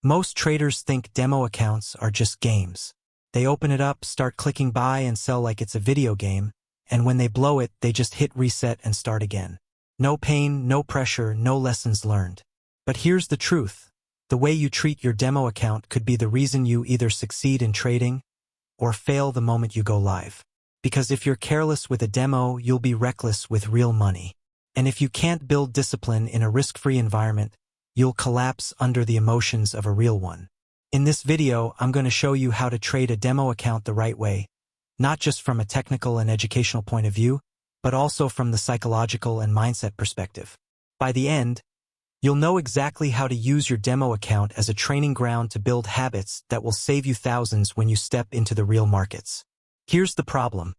Most traders think demo accounts are just games. They open it up, start clicking buy and sell like it's a video game, and when they blow it, they just hit reset and start again. No pain, no pressure, no lessons learned. But here's the truth. The way you treat your demo account could be the reason you either succeed in trading or fail the moment you go live. Because if you're careless with a demo, you'll be reckless with real money. And if you can't build discipline in a risk-free environment, you'll collapse under the emotions of a real one. In this video, I'm going to show you how to trade a demo account the right way, not just from a technical and educational point of view, but also from the psychological and mindset perspective. By the end, you'll know exactly how to use your demo account as a training ground to build habits that will save you thousands when you step into the real markets. Here's the problem.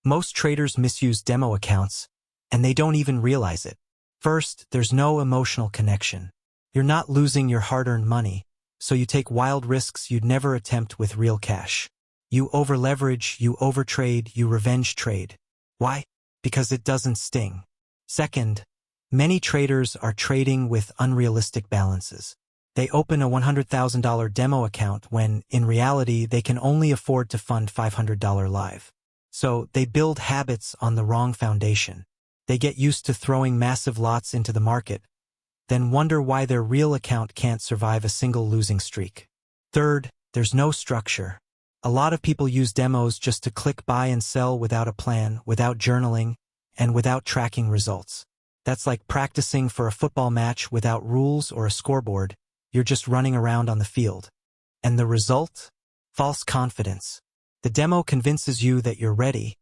Most traders misuse demo accounts, and they don't even realize it. First, there's no emotional connection. You're not losing your hard-earned money, so you take wild risks you'd never attempt with real cash. You over-leverage, you overtrade, you revenge trade. Why? Because it doesn't sting. Second, many traders are trading with unrealistic balances. They open a $100,000 demo account when, in reality, they can only afford to fund $500 live. So they build habits on the wrong foundation. They get used to throwing massive lots into the market, then wonder why their real account can't survive a single losing streak. Third, there's no structure. A lot of people use demos just to click buy and sell without a plan, without journaling, and without tracking results. That's like practicing for a football match without rules or a scoreboard. You're just running around on the field. And the result? False confidence. The demo convinces you that you're ready,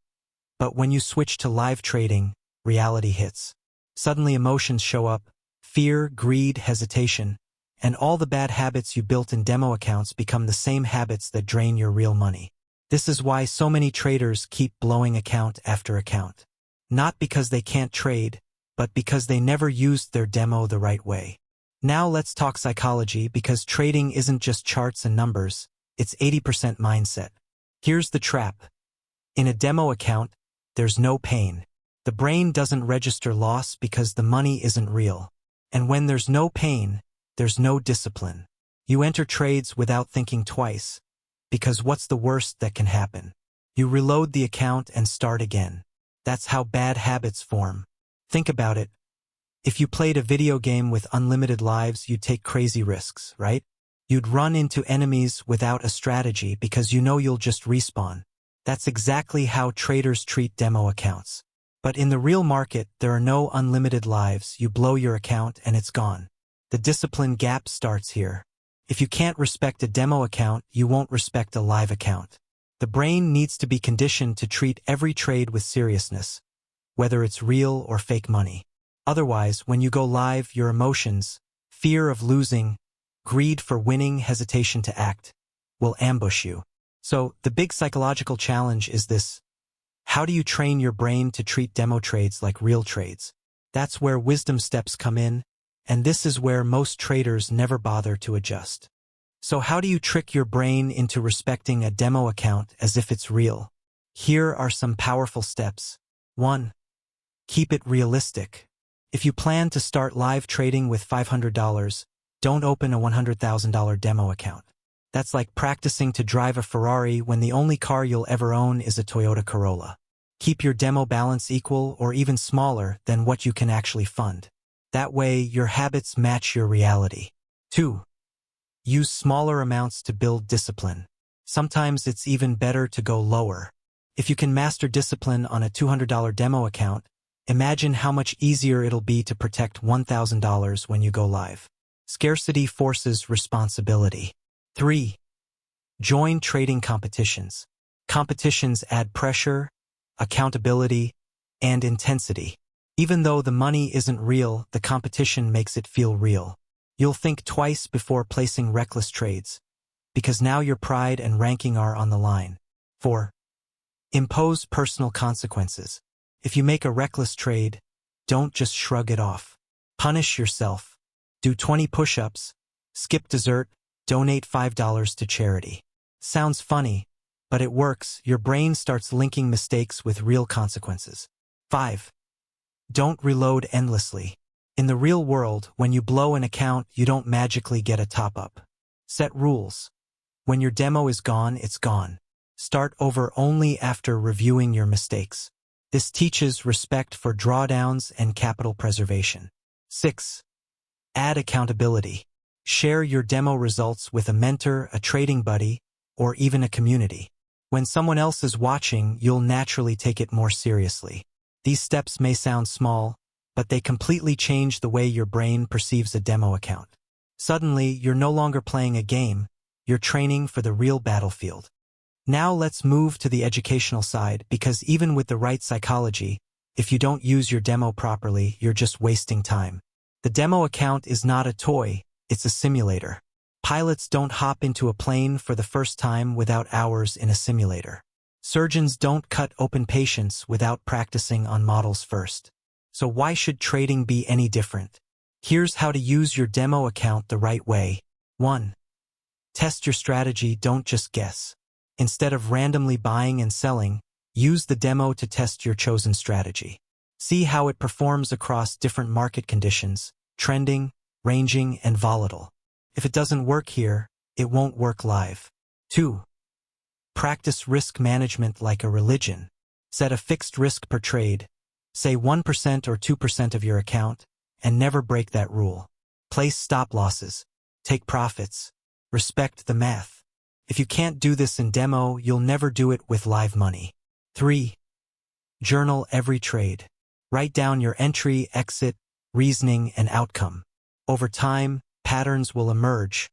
but when you switch to live trading, reality hits. Suddenly emotions show up. Fear, greed, hesitation, and all the bad habits you built in demo accounts become the same habits that drain your real money. This is why so many traders keep blowing account after account. Not because they can't trade, but because they never used their demo the right way. Now let's talk psychology, because trading isn't just charts and numbers, it's 80% mindset. Here's the trap. In a demo account, there's no pain. The brain doesn't register loss because the money isn't real. And when there's no pain, there's no discipline. You enter trades without thinking twice, because what's the worst that can happen? You reload the account and start again. That's how bad habits form. Think about it. If you played a video game with unlimited lives, you'd take crazy risks, right? You'd run into enemies without a strategy because you know you'll just respawn. That's exactly how traders treat demo accounts. But in the real market, there are no unlimited lives. You blow your account and it's gone. The discipline gap starts here. If you can't respect a demo account, you won't respect a live account. The brain needs to be conditioned to treat every trade with seriousness, whether it's real or fake money. Otherwise, when you go live, your emotions, fear of losing, greed for winning, hesitation to act, will ambush you. So, the big psychological challenge is this. How do you train your brain to treat demo trades like real trades? That's where wisdom steps come in, and this is where most traders never bother to adjust. So how do you trick your brain into respecting a demo account as if it's real? Here are some powerful steps. 1. Keep it realistic. If you plan to start live trading with $500, don't open a $100,000 demo account. That's like practicing to drive a Ferrari when the only car you'll ever own is a Toyota Corolla. Keep your demo balance equal or even smaller than what you can actually fund. That way, your habits match your reality. 2. Use smaller amounts to build discipline. Sometimes it's even better to go lower. If you can master discipline on a $200 demo account, imagine how much easier it'll be to protect $1,000 when you go live. Scarcity forces responsibility. 3. Join trading competitions. Competitions add pressure, accountability, and intensity. Even though the money isn't real, the competition makes it feel real. You'll think twice before placing reckless trades, because now your pride and ranking are on the line. 4. Impose personal consequences. If you make a reckless trade, don't just shrug it off. Punish yourself. Do 20 push-ups, skip dessert, donate $5 to charity. Sounds funny, but it works. Your brain starts linking mistakes with real consequences. 5. Don't reload endlessly. In the real world, when you blow an account, you don't magically get a top-up. Set rules. When your demo is gone, it's gone. Start over only after reviewing your mistakes. This teaches respect for drawdowns and capital preservation. 6. Add accountability. Share your demo results with a mentor, a trading buddy, or even a community. When someone else is watching, you'll naturally take it more seriously. These steps may sound small, but they completely change the way your brain perceives a demo account. Suddenly, you're no longer playing a game, you're training for the real battlefield. Now let's move to the educational side, because even with the right psychology, if you don't use your demo properly, you're just wasting time. The demo account is not a toy, it's a simulator. Pilots don't hop into a plane for the first time without hours in a simulator. Surgeons don't cut open patients without practicing on models first. So why should trading be any different? Here's how to use your demo account the right way. 1. Test your strategy, don't just guess. Instead of randomly buying and selling, use the demo to test your chosen strategy. See how it performs across different market conditions, trending, ranging, and volatile. If it doesn't work here, it won't work live. 2. Practice risk management like a religion. Set a fixed risk per trade, say 1% or 2% of your account, and never break that rule. Place stop losses, take profits, respect the math. If you can't do this in demo, you'll never do it with live money. 3. Journal every trade. Write down your entry, exit, reasoning, and outcome. Over time, patterns will emerge.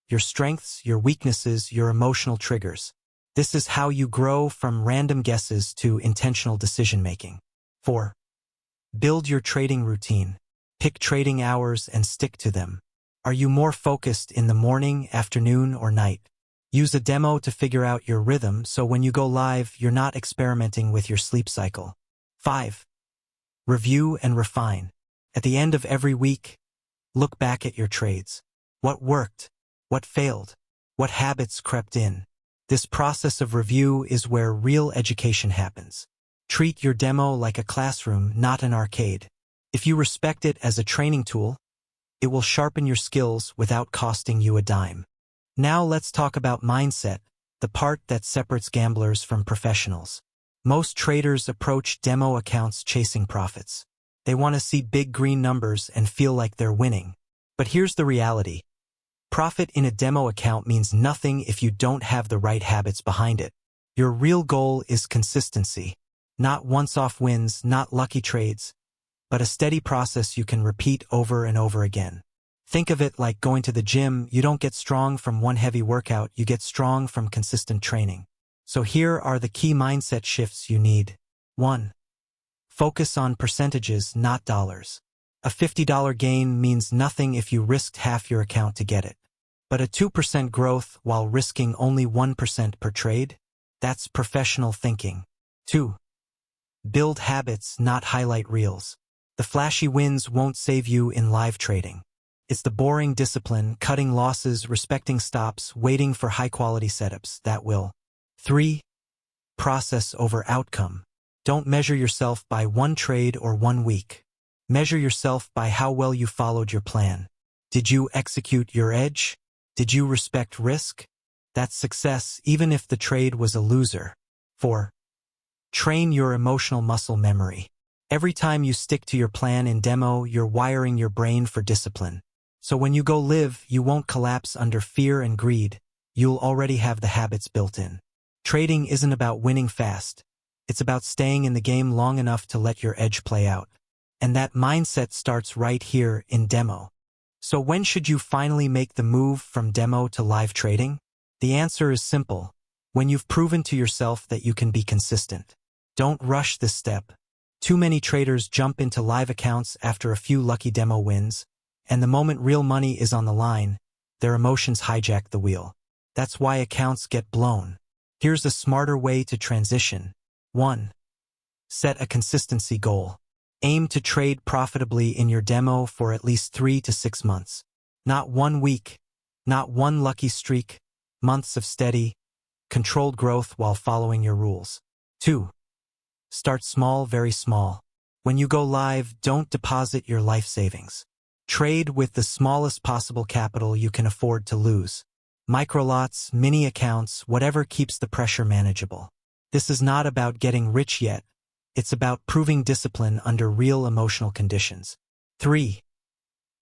Your strengths, your weaknesses, your emotional triggers. This is how you grow from random guesses to intentional decision-making. 4. Build your trading routine. Pick trading hours and stick to them. Are you more focused in the morning, afternoon, or night? Use a demo to figure out your rhythm so when you go live, you're not experimenting with your sleep cycle. 5. Review and refine. At the end of every week, look back at your trades. What worked? What failed? What habits crept in? This process of review is where real education happens. Treat your demo like a classroom, not an arcade. If you respect it as a training tool, it will sharpen your skills without costing you a dime. Now let's talk about mindset, the part that separates gamblers from professionals. Most traders approach demo accounts chasing profits. They want to see big green numbers and feel like they're winning. But here's the reality. Profit in a demo account means nothing if you don't have the right habits behind it. Your real goal is consistency. Not once-off wins, not lucky trades, but a steady process you can repeat over and over again. Think of it like going to the gym. You don't get strong from one heavy workout, you get strong from consistent training. So here are the key mindset shifts you need. 1. Focus on percentages, not dollars. A $50 gain means nothing if you risked half your account to get it. But a 2% growth while risking only 1% per trade? That's professional thinking. 2. Build habits, not highlight reels. The flashy wins won't save you in live trading. It's the boring discipline, cutting losses, respecting stops, waiting for high-quality setups, that will. 3. Process over outcome. Don't measure yourself by one trade or 1 week. Measure yourself by how well you followed your plan. Did you execute your edge? Did you respect risk? That's success, even if the trade was a loser. 4. Train your emotional muscle memory. Every time you stick to your plan in demo, you're wiring your brain for discipline. So when you go live, you won't collapse under fear and greed. You'll already have the habits built in. Trading isn't about winning fast. It's about staying in the game long enough to let your edge play out. And that mindset starts right here in demo. So when should you finally make the move from demo to live trading? The answer is simple. When you've proven to yourself that you can be consistent. Don't rush this step. Too many traders jump into live accounts after a few lucky demo wins, and the moment real money is on the line, their emotions hijack the wheel. That's why accounts get blown. Here's a smarter way to transition. 1. Set a consistency goal. Aim to trade profitably in your demo for at least 3 to 6 months. Not 1 week, not one lucky streak, months of steady, controlled growth while following your rules. 2. Start small, very small. When you go live, don't deposit your life savings. Trade with the smallest possible capital you can afford to lose. Microlots, mini accounts, whatever keeps the pressure manageable. This is not about getting rich yet. It's about proving discipline under real emotional conditions. 3.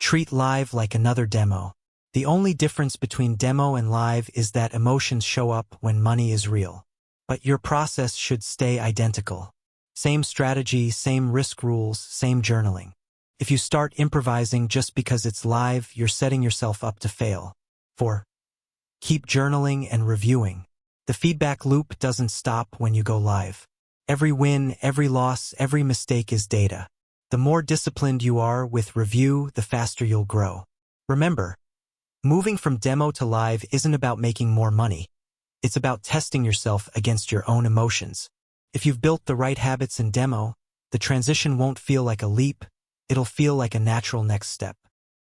Treat live like another demo. The only difference between demo and live is that emotions show up when money is real. But your process should stay identical. Same strategy, same risk rules, same journaling. If you start improvising just because it's live, you're setting yourself up to fail. 4. Keep journaling and reviewing. The feedback loop doesn't stop when you go live. Every win, every loss, every mistake is data. The more disciplined you are with review, the faster you'll grow. Remember, moving from demo to live isn't about making more money. It's about testing yourself against your own emotions. If you've built the right habits in demo, the transition won't feel like a leap, it'll feel like a natural next step.